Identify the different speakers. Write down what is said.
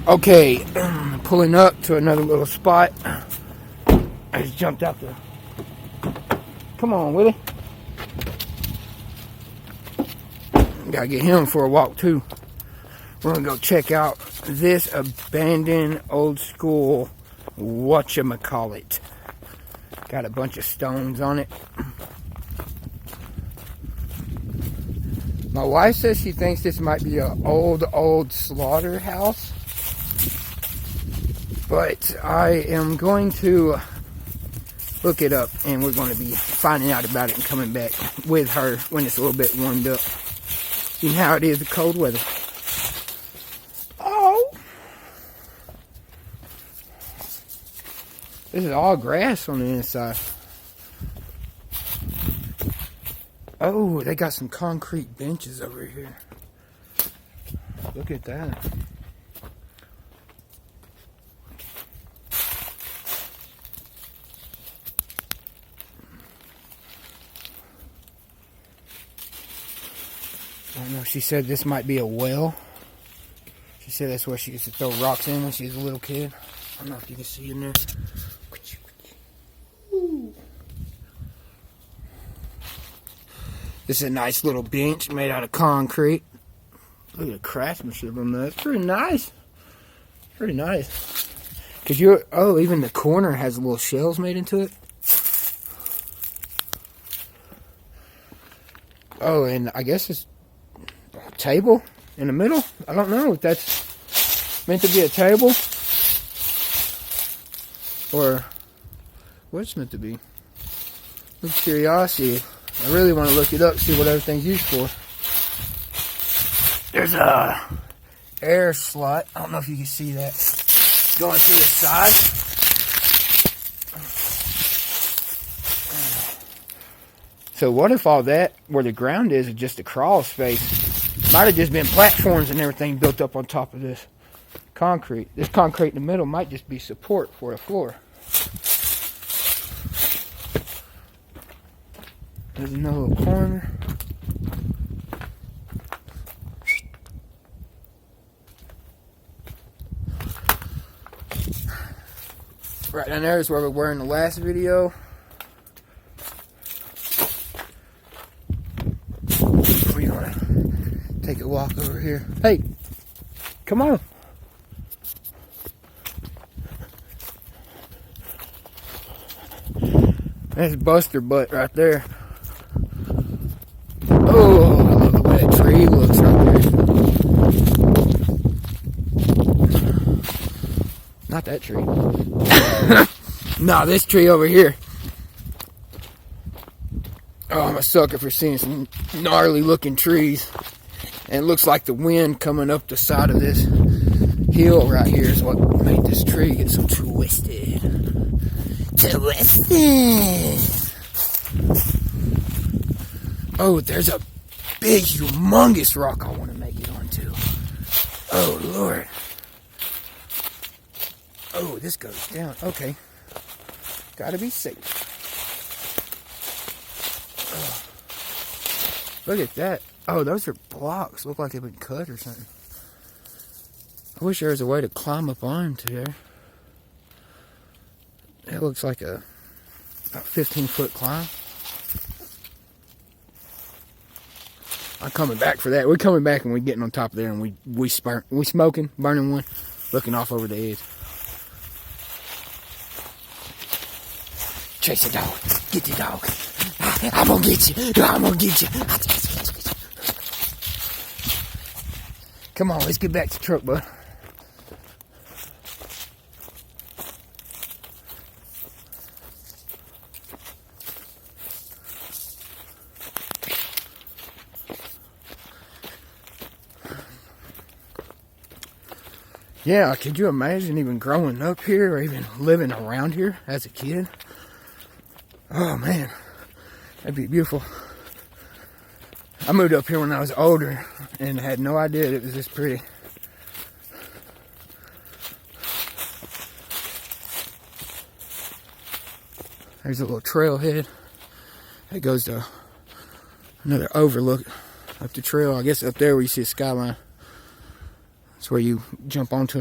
Speaker 1: Okay, pulling up to another little spot. I just jumped out there. Come on, Willie. Gotta get him for a walk too. We're gonna go check out this abandoned old school whatchamacallit. Got a bunch of stones on it. My wife says she thinks this might be an old slaughterhouse. But I am going to look it up, and we're going to be finding out about it and coming back with her when it's a little bit warmed up. See how it is the cold weather. Oh! This is all grass on the inside. Oh, they got some concrete benches over here. Look at that. I don't know, she said this might be a well. She said that's where she used to throw rocks in when she was a little kid. I don't know if you can see in there. Ooh. This is a nice little bench made out of concrete. Look at the craftsmanship on that. It's pretty nice. Pretty nice. Cause even the corner has little shells made into it. Oh, and I guess it's a table in the middle. I don't know if that's meant to be a table or what it's meant to be. With curiosity, I really want to look it up, see what everything's used for. There's a air slot. I don't know if you can see that going through the side. So what if all that, where the ground is just a crawl space? Might have just been platforms and everything built up on top of this concrete. This concrete in the middle might just be support for a floor. There's another little corner. Right down there is where we were in the last video. We're gonna take a walk over here. Hey, come on. That's Buster Butt right there. Oh, look at the way that tree looks right there. Not that tree. No, this tree over here. Oh, I'm a sucker for seeing some gnarly looking trees. And it looks like the wind coming up the side of this hill right here is what made this tree get so twisted. Oh, there's a big, humongous rock I want to make it onto. Oh, Lord. Oh, this goes down. Okay. Gotta be safe. Oh. Look at that. Oh, those are blocks. Look like they've been cut or something. I wish there was a way to climb up onto there. It looks like a about 15-foot climb. I'm coming back for that. We're coming back and we're getting on top of there and we smoking, burning one, looking off over the edge. Chase the dog. Get the dog. I'm gonna get you. I'm gonna get you. Come on, let's get back to the truck, bud. Yeah, could you imagine even growing up here or even living around here as a kid? Oh man, that'd be beautiful. I moved up here when I was older and had no idea it was this pretty. There's a little trailhead that goes to another overlook up the trail. I guess up there where you see a skyline. That's where you jump onto